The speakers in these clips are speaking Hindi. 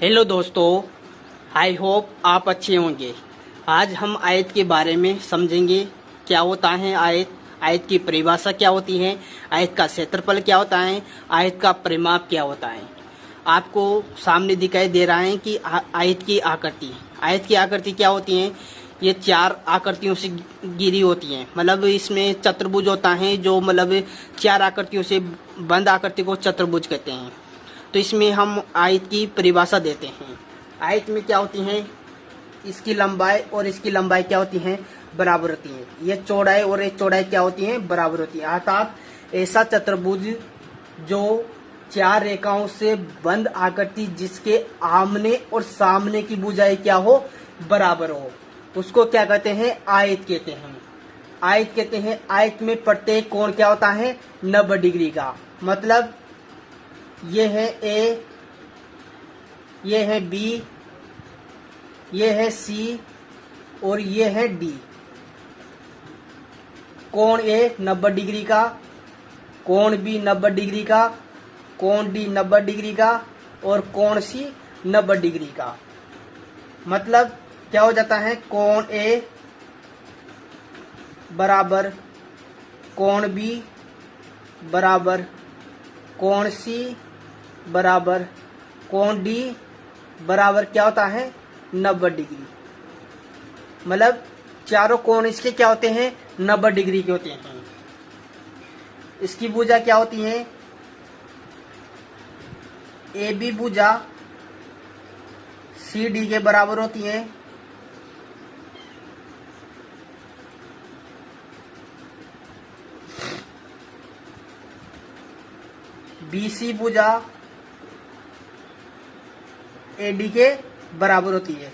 हेलो दोस्तों, आई होप आप अच्छे होंगे। आज हम आयत के बारे में समझेंगे। क्या होता है आयत, आयत की परिभाषा क्या होती है, आयत का क्षेत्रफल क्या होता है, आयत का परिमाप क्या होता है। आपको सामने दिखाई दे रहा है कि आयत की आकृति क्या होती है। ये चार आकृतियों से घिरी होती है। मतलब इसमें चतुर्भुज होता है, जो मतलब चार आकृतियों से बंद आकृति को चतुर्भुज कहते हैं। तो इसमें हम आयत की परिभाषा देते हैं। आयत में क्या होती है, इसकी लंबाई और इसकी लंबाई क्या होती है, बराबर होती है। ये चौड़ाई और ये चौड़ाई क्या होती है, बराबर होती है। अर्थात ऐसा चतुर्भुज जो चार रेखाओं से बंद आकृति जिसके आमने और सामने की भुजाएं क्या हो, बराबर हो, उसको क्या कहते हैं, आयत कहते हैं। आयत कहते हैं। आयत में प्रत्येक कोण क्या होता है, 90 डिग्री का। मतलब ये है ए, ये है बी, ये है सी और ये है डी। कोण ए 90 डिग्री का, कोण बी 90 डिग्री का, कोण डी 90 डिग्री का और कोण सी 90 डिग्री का। मतलब क्या हो जाता है, कोण ए बराबर कोण बी बराबर कोण सी बराबर कोण डी बराबर क्या होता है, 90 डिग्री। मतलब चारों कोण इसके क्या होते हैं, 90 डिग्री के होते हैं। इसकी भुजा क्या होती है, ए बी भुजा सी डी के बराबर होती है। बी सी भुजा ए डी के बराबर होती है।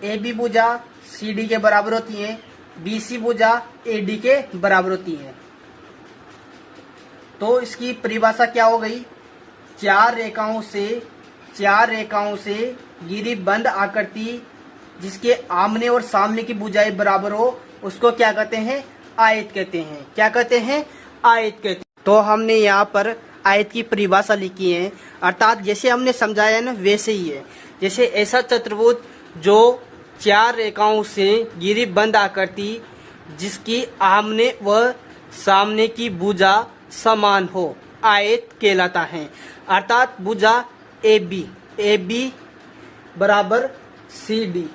ए बी भुजा सी डी के बराबर होती है। बी सी भुजा ए डी के बराबर होती है। तो इसकी परिभाषा क्या हो गई, चार रेखाओं से घिरी बंद आकृति जिसके आमने और सामने की भुजाएं बराबर हो, उसको क्या कहते हैं, आयत कहते हैं। क्या कहते हैं, आयत कहते हैं। तो हमने यहाँ पर आयत की परिभाषा लिखी है। अर्थात जैसे हमने समझाया है ना, वैसे ही है। जैसे ऐसा चतुर्भुज जो चार रेखाओं से घिरी बंद आकृति जिसकी आमने व सामने की भुजा समान हो, आयत कहलाता है। अर्थात भुजा ए बी बराबर सी डी,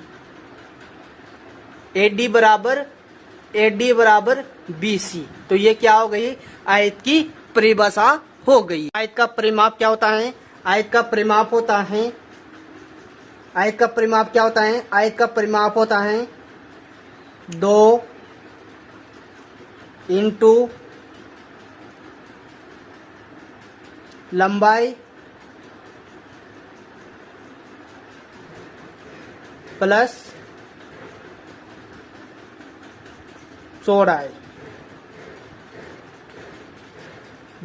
ए डी बराबर बी सी। तो ये क्या हो गई, आयत की परिभाषा हो गई। आयत का परिमाप क्या होता है, आयत का परिमाप होता है, आयत का परिमाप क्या होता है, आयत का परिमाप होता है 2 इंटू लंबाई प्लस चौड़ाई।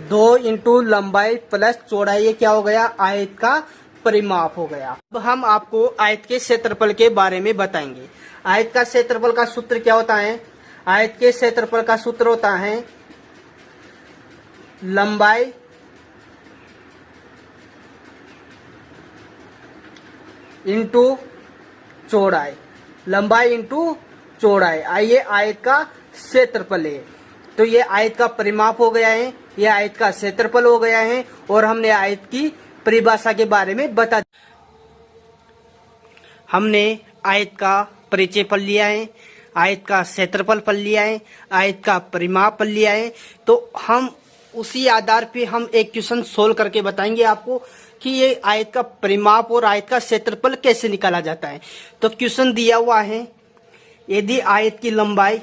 2 इंटू लंबाई प्लस चौड़ाई, ये क्या हो गया, आयत का परिमाप हो गया। अब हम आपको आयत के क्षेत्रफल के बारे में बताएंगे। आयत का क्षेत्रफल का सूत्र क्या होता है, आयत के क्षेत्रफल का सूत्र होता है लंबाई इंटू चौड़ाई, लंबाई इंटू चौड़ाई। आइए आयत का क्षेत्रफल है। तो ये आयत का परिमाप हो गया है, ये आयत का क्षेत्रफल हो गया है और हमने आयत की परिभाषा के बारे में बता दिया। हमने आयत का परिचय पढ़ लिया है, आयत का क्षेत्रफल पढ़ लिया है, आयत का परिमाप पढ़ लिया है। तो हम उसी आधार पे हम एक क्वेश्चन सोल्व करके बताएंगे आपको कि ये आयत का परिमाप और आयत का क्षेत्रफल कैसे निकाला जाता है। तो क्वेश्चन दिया हुआ है, यदि आयत की लंबाई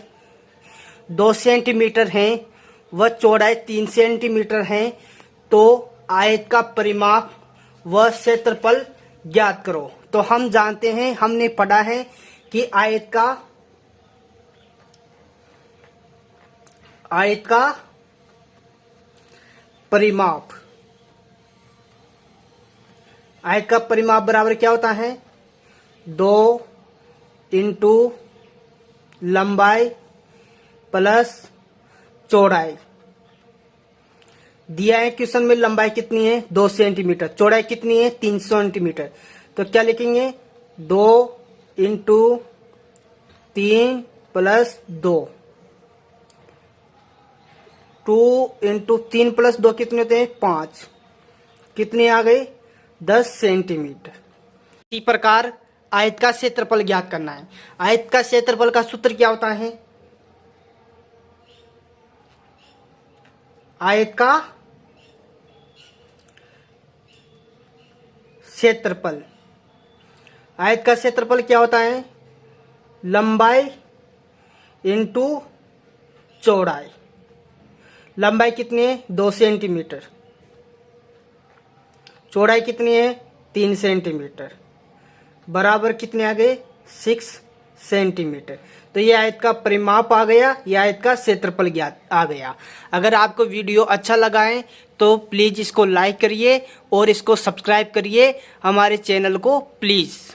2 सेंटीमीटर है व चौड़ाई 3 सेंटीमीटर है, तो आयत का परिमाप व क्षेत्रफल ज्ञात करो। तो हम जानते हैं, हमने पढ़ा है कि आयत का परिमाप, आयत का परिमाप बराबर क्या होता है, 2 इंटू लंबाई प्लस चौड़ाई। दिया है क्वेश्चन में लंबाई कितनी है, 2 सेंटीमीटर, चौड़ाई कितनी है, 3 सेंटीमीटर। तो क्या लिखेंगे 2 इंटू 3 प्लस 2, 2 इंटू 3 प्लस 2 कितने होते हैं 5, कितने आ गए 10 सेंटीमीटर। इसी प्रकार आयत का क्षेत्रफल ज्ञात करना है। आयत का क्षेत्रफल का सूत्र क्या होता है? आयत का क्षेत्रफल, आयत का क्षेत्रफल क्या होता है? लंबाई इंटू चौड़ाई। लंबाई कितनी है 2 सेंटीमीटर, चौड़ाई कितनी है 3 सेंटीमीटर, बराबर कितने आ गए 6 सेंटीमीटर। तो ये आयत का परिमाप आ गया, ये आयत का क्षेत्रफल ज्ञात आ गया। अगर आपको वीडियो अच्छा लगा है तो प्लीज़ इसको लाइक करिए और इसको सब्सक्राइब करिए हमारे चैनल को प्लीज़।